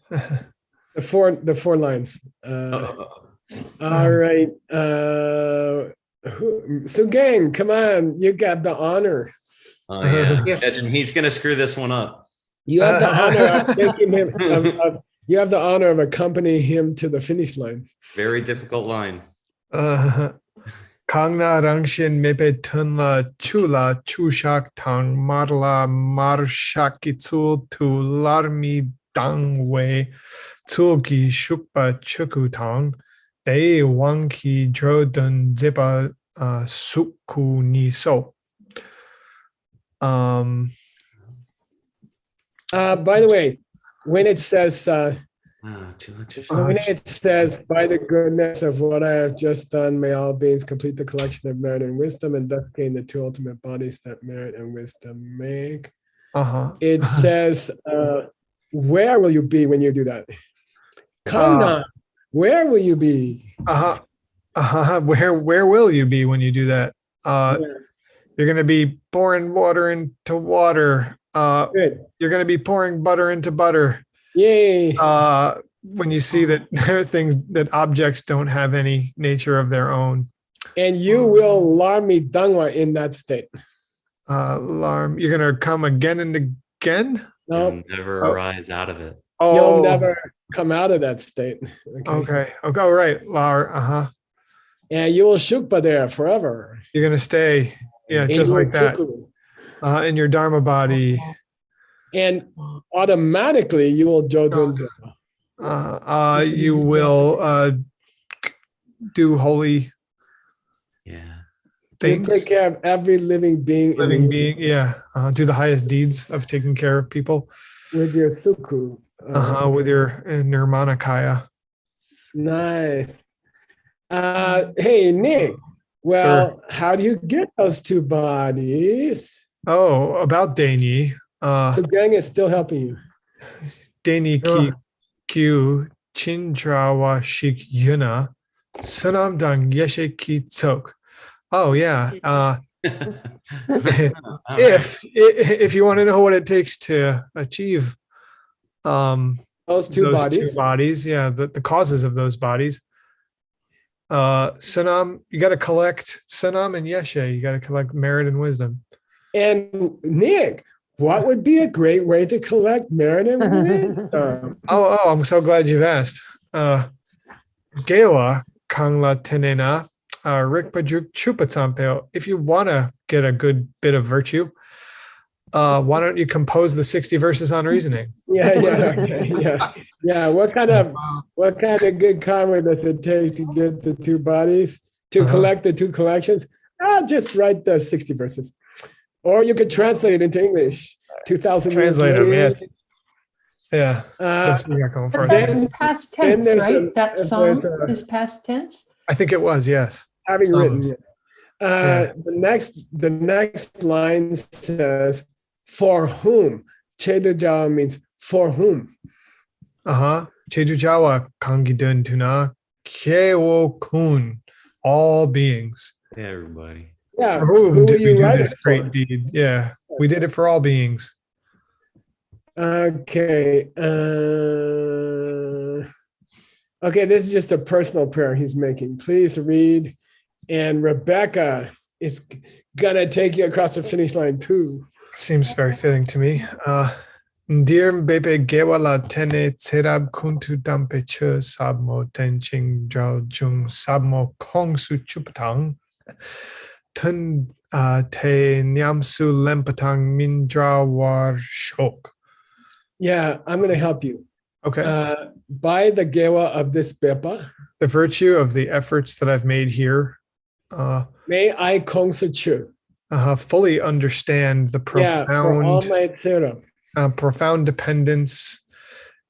The four lines. All right. So gang, come on. You got the honor. Oh yeah. Yes. And he's gonna screw this one up. You have the honor of taking him. You have the honor of accompanying him to the finish line. Very difficult line. Kangna rangshin mepe tunla chula chushak tang marla marshakitsul tu larmi dangwe tsulki shukpa chukutang de wangki drodun zipa sukku ni so. By the way, when it says by the goodness of what I have just done, may all beings complete the collection of merit and wisdom, and thus gain the two ultimate bodies that merit and wisdom make. It says, where will you be when you do that? Kangna, where will you be? Where will you be when you do that? You're going to be pouring water into water. Good. You're going to be pouring butter into butter. Yay. When you see that there are things that objects don't have any nature of their own. And you will larmi dangwa in that state. You're going to come again and again? No. You'll never arise out of it. You'll never come out of that state. Okay. All right. Lar. And you will shukpa there forever. You're going to stay. Yeah, just like that. In your Dharma body. And automatically you will jodun. You will do holy things. You take care of every living being. Do the highest deeds of taking care of people. With your sukku. With your nirmanakaya. Nice. Hey, Nick. Well, how do you get those two bodies? Oh, about Dani. So gang is still helping you. Dani ki Q Chindrawa Shik Yuna Sunam Dang Yeshe Ki Tsok. Oh yeah. If you want to know what it takes to achieve those two bodies, the causes of those bodies. Sanam, you got to collect Sanam and Yeshe. You got to collect merit and wisdom. And Nick, what would be a great way to collect merit and wisdom? I'm so glad you've asked. Gewa Kangla Tenena Rikpa Chupasampeo, if you want to get a good bit of virtue, why don't you compose the 60 verses on reasoning? Yeah, okay, yeah. What kind of good karma does it take to get the two bodies to collect the two collections? I'll just write the 60 verses, or you could translate it into English. 2,000 years Translate them, later. yeah. That's what we got going for us. That's past tense, there's right? That there's song a- is past tense. I think it was, yes. Having written Songs. it. Yeah. The next line says, "For whom?" Chedujawa means for whom. Chejujawa Kangidun Tuna Kewo Kun, all beings. Everybody. Yeah, For whom who did will we you do write this it for? great deed? Yeah, we did it for all beings. Okay. Okay, this is just a personal prayer he's making. Please read. And Rebecca is gonna take you across the finish line too. Seems very fitting to me. Dear Bebe Gewala Tene Tserab Kuntu Dampe Che Sabmo Tenching Jao Jung Sabmo Kong Su Chupatang Tun Te Nyamsu Lempatang Mindra War Shok. Yeah, I'm gonna help you. Okay. By the gewa of this bepa, The virtue of the efforts that I've made here, may I kongsu fully understand the for all profound, my tsura. profound dependence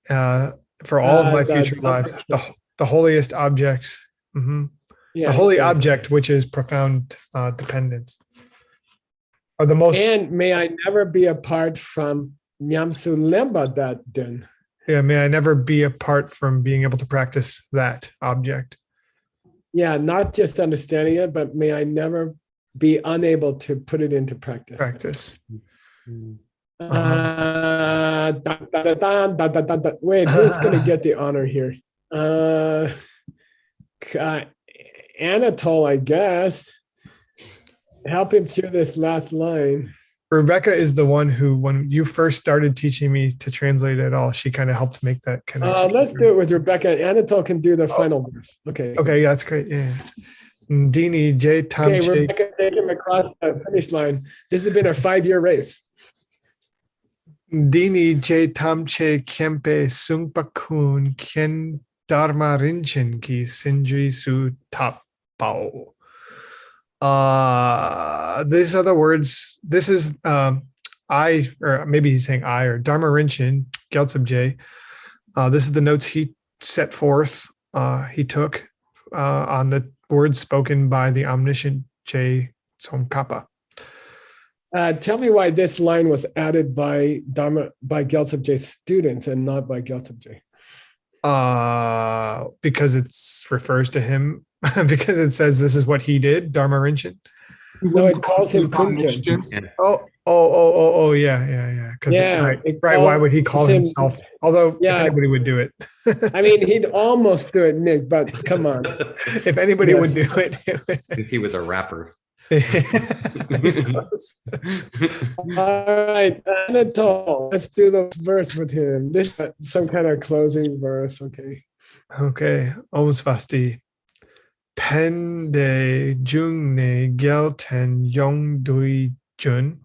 for all of my future lives, the holiest objects, the holy object, which is profound dependence, or the most. And may I never be apart from Nyamsu Lemba that din. Yeah, may I never be apart from being able to practice that object. Yeah, not just understanding it, but may I never be unable to put it into practice. Wait, who's going to get the honor here? Anatole, I guess. Help him through this last line. Rebecca is the one who, when you first started teaching me to translate it all, she kind of helped make that connection. Let's do it with Rebecca. Anatole can do the final verse. Okay. Okay, yeah, that's great. Yeah. Dini J Tam Okay, Che. Rebecca, take him across the finish line. This has been a 5-year race. Dini J Tamche Kempe Sungpakun Ken Dharma Rinchen Ki Sinji Su Tap Pao. These are the words. This is I, or maybe he's saying I, or Dharma Rinchen, Gyaltsab J. This is the notes he set forth, he took on the words spoken by the omniscient J Tsongkhapa. Tell me why this line was added by Gyaltsab J's students and not by Gyaltsab J. Because it refers to him, because it says this is what he did, Dharma Rinchen. No, it calls him Kunchen. Oh, yeah. Right. Why would he call himself? Although, if anybody would do it. I mean, he'd almost do it, Nick, but come on. If anybody would do it. If he was a rapper. He's close. All right, Anatole, let's do the verse with him. This is some kind of closing verse, okay? Okay, Om Svasti. Pen de jung ne gyal ten yong dui jun.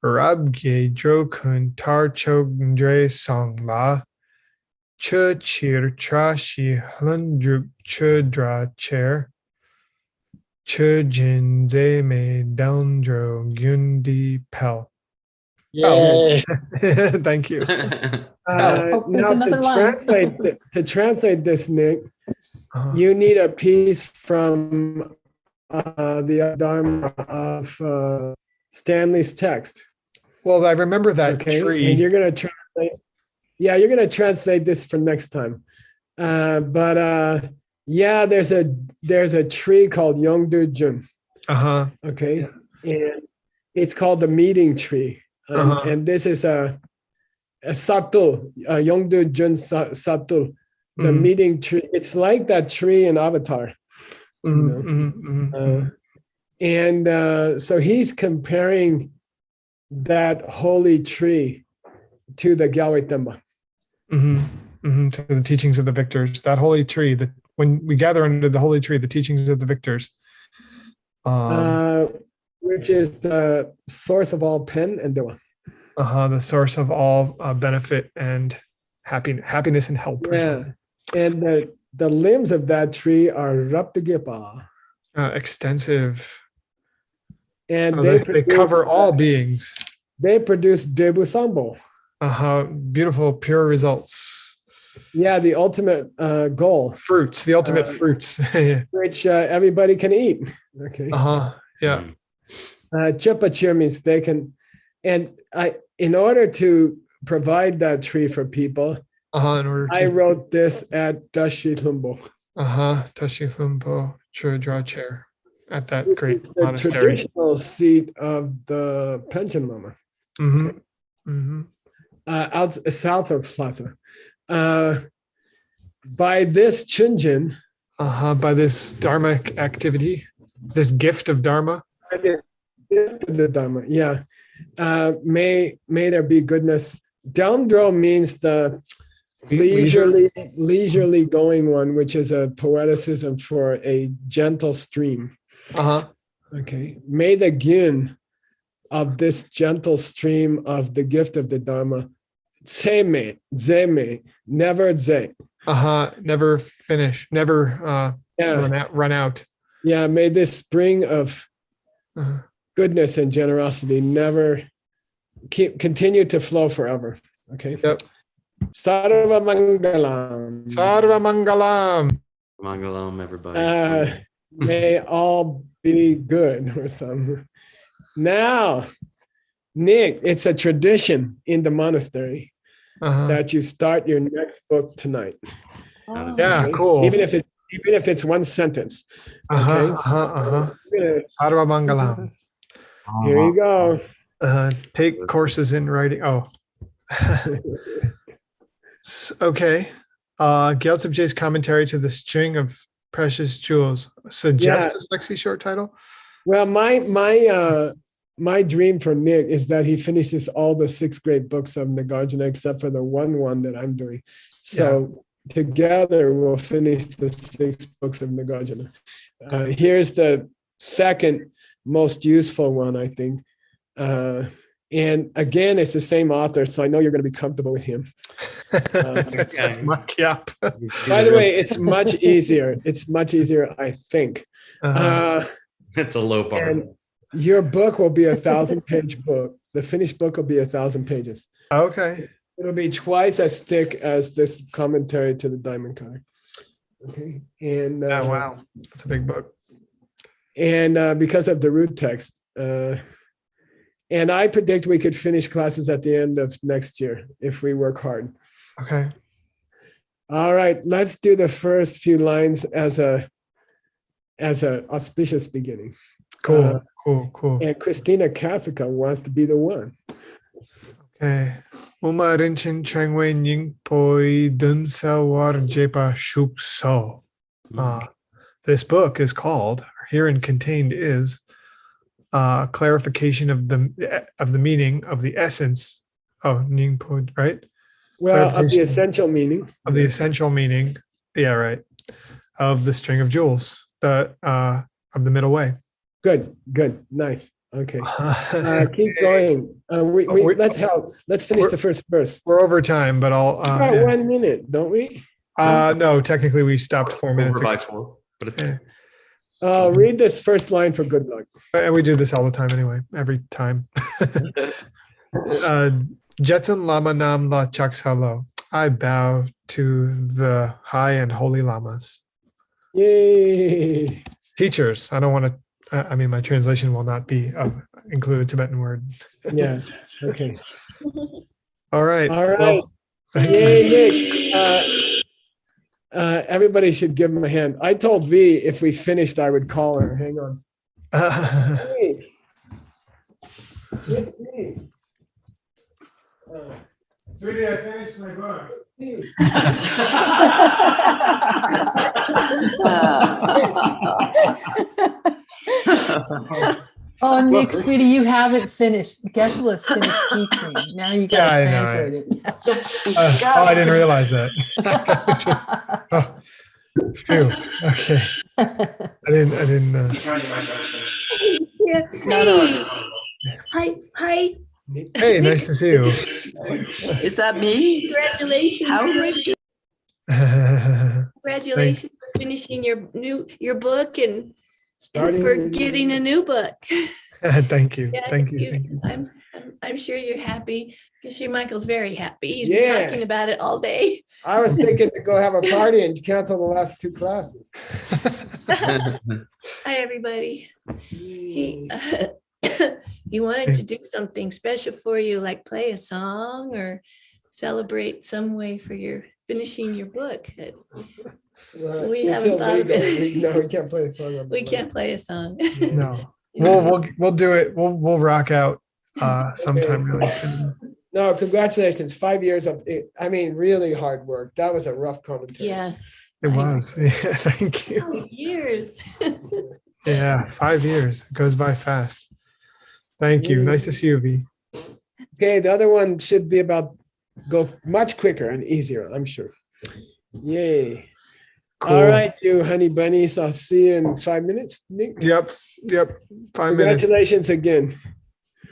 Rab ge dro kun tar chog ndre song la. Che chir tra shi hlundruk che dra chair. Che jin ze me doundro gundi pel. Yay. Thank you. Now to translate this, Nick, you need a piece from the Dharma of Stanley's text. Well, I remember that tree. And you're going to translate. Yeah, you're going to translate this for next time. Yeah, there's a tree called Yongdu Jun. Okay, and it's called the meeting tree. And this is a satul, Yongdu Jun satul, the meeting tree. It's like that tree in Avatar. So he's comparing that holy tree to the Gyalwai Tenma. To the teachings of the victors, that holy tree, when we gather under the holy tree, the teachings of the victors. Which is the source of all pen and dewa. The source of all benefit and happiness and help. Or Yeah. something. And the limbs of that tree are raptagipa. Extensive. And they cover all beings. They produce debu sambo. Beautiful, pure results. Yeah, the ultimate goal. Fruits, the ultimate fruits. Which everybody can eat. Okay. Yeah. Chipachir means they can, and in order to provide that tree for people, I wrote this at Tashilumbo. Tashilumbo draw chair at that great the monastery. Traditional seat of the pension lama. Out south of Plaza. By this Chunjin, by this dharmic activity, this gift of dharma. Gift of the dharma, yeah. May there be goodness. Down-draw means the leisurely going one, which is a poeticism for a gentle stream. Okay. May the gin of this gentle stream of the gift of the dharma, zeme, never ze. Never finish, never run out. Yeah, may this spring of goodness and generosity never continue to flow forever. Okay. Yep. Sarva Mangalam. Sarva Mangalam. Mangalam, everybody. May all be good or something. Now, Nick, it's a tradition in the monastery that you start your next book tonight. Yeah, okay? cool. Even if it's one sentence. Okay. Sarva Mangalam. Here you go. Take courses in writing. Okay. Gyaltsab J's commentary to the string of precious jewels suggests a sexy short title. Well, my dream for Nick is that he finishes all the 6 great books of Nagarjuna except for the one that I'm doing. So together we'll finish the 6 books of Nagarjuna. Here's the second most useful one, I think. And again, it's the same author, so I know you're going to be comfortable with him. By the way, it's much easier. It's much easier, I think. It's a low bar. And your book will be 1,000-page book. The finished book will be 1,000 pages. Okay. It'll be twice as thick as this commentary to the Diamond Cutter. Okay. And wow, that's a big book. And because of the root text. And I predict we could finish classes at the end of next year if we work hard. Okay. All right, let's do the first few lines as a auspicious beginning. Cool. And Christina Kasika wants to be the one. Okay. Uma rinchin changwe nying poi dun sa war jepa shuk so. This book is called, herein contained is, clarification of the meaning of the essence of Ningpo, right? Well, of the essential meaning. Of the essential meaning. Yeah, right. Of the string of jewels, of the middle way. Good. Nice. Okay. Keep going. Let's finish the first verse. We're over time, but I'll. 1 minute, don't we? No, technically we stopped 4 minutes Over ago. by 4, but it's Read this first line for good luck. And we do this all the time anyway, every time. Jetson Lama Nam La Chaksalo. I bow to the high and holy lamas. Yay. Teachers. I don't want to, my translation will not be include a Tibetan word. Yeah. Okay. All right. Well, yay, Nick. Everybody should give him a hand. I told V if we finished, I would call her. Hang on. Hey. It's me. Sweetie, I finished my book. Oh, Nick, sweetie, you haven't finished. Geshe-la's finished teaching. Now you got to translate it. I didn't realize that. Phew. Okay. I didn't. Yeah. Hey. Hi. Hey, nice to see you. Is that me? Congratulations. How are you? Congratulations for finishing your book and for getting a new book. Thank you. Yeah, Thank you. Thank you. I'm sure you're happy because Michael's very happy. He's Yeah. been talking about it all day. I was thinking to go have a party and cancel the last 2 classes. Hi, everybody. He he wanted to do something special for you, like play a song or celebrate some way for your finishing your book. Well, We it's haven't thought of illegal. it. No, we can't play a song. on the We mic. can't play a song. No. We'll do it. We'll rock out sometime really soon. No, congratulations. 5 years of it. I mean, really hard work. That was a rough commentary. Yeah. It was. Yeah, thank you. 5 years. Yeah, 5 years. It goes by fast. Thank you. Nice to see you, V. Okay, the other one should be go much quicker and easier, I'm sure. Yay. Cool. All right, you honey bunnies. I'll see you in 5 minutes, Nick. Yep. 5 minutes. Congratulations again.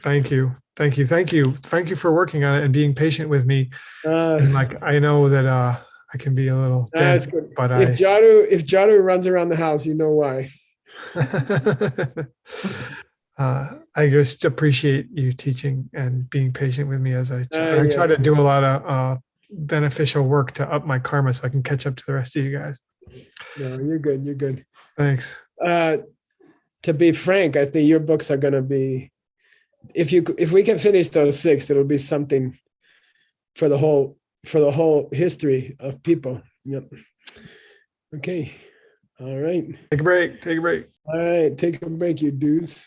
Thank you. Thank you for working on it and being patient with me. And like I know that I can be a little That's dense, good. but If Jaru runs around the house, you know why. I just appreciate you teaching and being patient with me as I try Yeah. to do a lot of beneficial work to up my karma so I can catch up to the rest of you guys. No, you're good. You're good. Thanks. To be frank, I think your books are gonna be, if we can finish those 6, it'll be something for the whole history of people. Yep. Okay. All right. Take a break. All right. Take a break, you dudes.